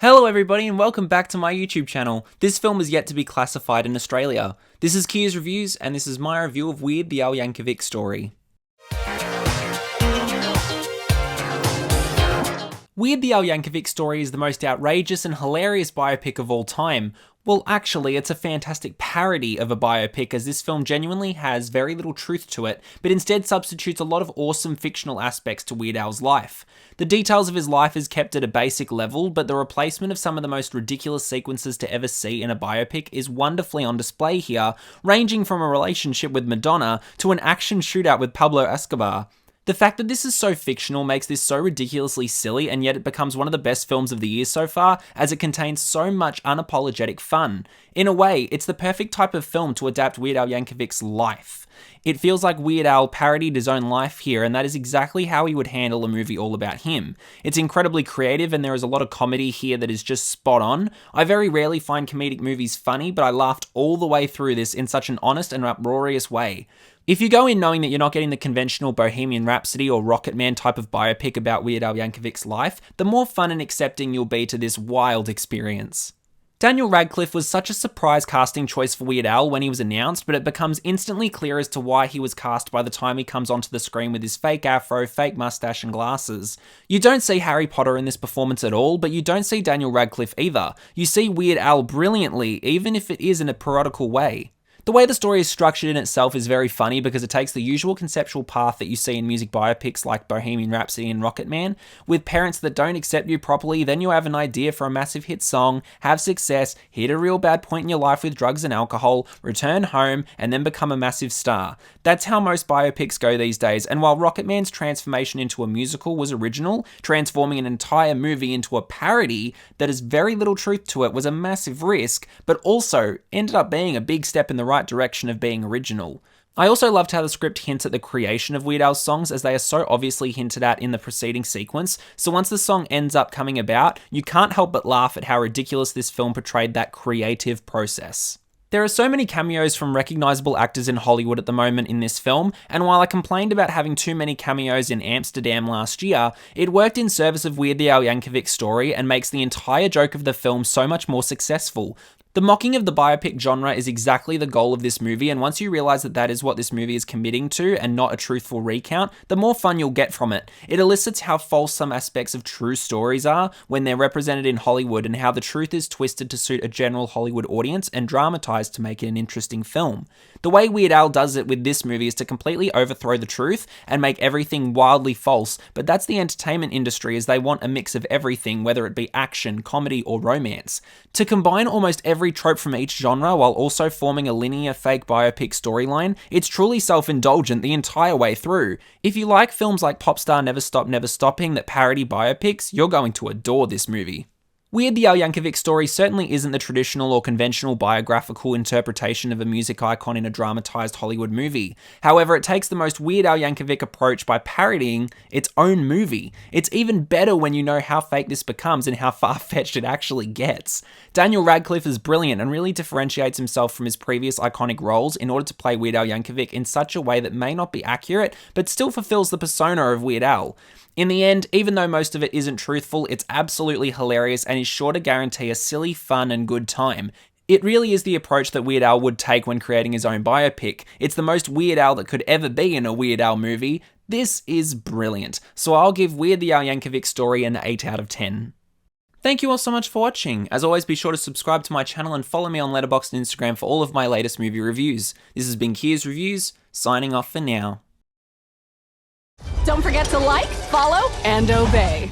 Hello everybody and welcome back to my YouTube channel. This film is yet to be classified in Australia. This is Kia's Reviews and this is my review of Weird Al Yankovic story. Weird Al Yankovic story is the most outrageous and hilarious biopic of all time. Well, actually, it's a fantastic parody of a biopic as this film genuinely has very little truth to it, but instead substitutes a lot of awesome fictional aspects to Weird Al's life. The details of his life is kept at a basic level, but the replacement of some of the most ridiculous sequences to ever see in a biopic is wonderfully on display here, ranging from a relationship with Madonna to an action shootout with Pablo Escobar. The fact that this is so fictional makes this so ridiculously silly, and yet it becomes one of the best films of the year so far, as it contains so much unapologetic fun. In a way, it's the perfect type of film to adapt Weird Al Yankovic's life. It feels like Weird Al parodied his own life here, and that is exactly how he would handle a movie all about him. It's incredibly creative, and there is a lot of comedy here that is just spot on. I very rarely find comedic movies funny, but I laughed all the way through this in such an honest and uproarious way. If you go in knowing that you're not getting the conventional Bohemian Rhapsody or Rocketman type of biopic about Weird Al Yankovic's life, the more fun and accepting you'll be to this wild experience. Daniel Radcliffe was such a surprise casting choice for Weird Al when he was announced, but it becomes instantly clear as to why he was cast by the time he comes onto the screen with his fake afro, fake mustache and glasses. You don't see Harry Potter in this performance at all, but you don't see Daniel Radcliffe either. You see Weird Al brilliantly, even if it is in a parodical way. The way the story is structured in itself is very funny because it takes the usual conceptual path that you see in music biopics like Bohemian Rhapsody and Rocketman. With parents that don't accept you properly, then you have an idea for a massive hit song, have success, hit a real bad point in your life with drugs and alcohol, return home, and then become a massive star. That's how most biopics go these days, and while Rocketman's transformation into a musical was original, transforming an entire movie into a parody that has very little truth to it was a massive risk, but also ended up being a big step in the right direction of being original. I also loved how the script hints at the creation of Weird Al's songs, as they are so obviously hinted at in the preceding sequence, so once the song ends up coming about, you can't help but laugh at how ridiculous this film portrayed that creative process. There are so many cameos from recognisable actors in Hollywood at the moment in this film, and while I complained about having too many cameos in Amsterdam last year, it worked in service of Weird Al Yankovic's story and makes the entire joke of the film so much more successful. The mocking of the biopic genre is exactly the goal of this movie, and once you realise that that is what this movie is committing to and not a truthful recount, the more fun you'll get from it. It elicits how false some aspects of true stories are when they're represented in Hollywood, and how the truth is twisted to suit a general Hollywood audience and dramatised to make it an interesting film. The way Weird Al does it with this movie is to completely overthrow the truth and make everything wildly false, but that's the entertainment industry, as they want a mix of everything, whether it be action, comedy or romance. To combine almost every trope from each genre while also forming a linear fake biopic storyline, it's truly self-indulgent the entire way through. If you like films like Popstar Never Stop Never Stopping that parody biopics, you're going to adore this movie. Weird Al Yankovic story certainly isn't the traditional or conventional biographical interpretation of a music icon in a dramatised Hollywood movie. However, it takes the most Weird Al Yankovic approach by parodying its own movie. It's even better when you know how fake this becomes and how far-fetched it actually gets. Daniel Radcliffe is brilliant and really differentiates himself from his previous iconic roles in order to play Weird Al Yankovic in such a way that may not be accurate, but still fulfills the persona of Weird Al. In the end, even though most of it isn't truthful, it's absolutely hilarious and is sure to guarantee a silly, fun and good time. It really is the approach that Weird Al would take when creating his own biopic. It's the most Weird Al that could ever be in a Weird Al movie. This is brilliant. So I'll give Weird Al Yankovic story an 8 out of 10. Thank you all so much for watching. As always, be sure to subscribe to my channel and follow me on Letterboxd and Instagram for all of my latest movie reviews. This has been Kia's Reviews, signing off for now. Don't forget to like, follow, and obey.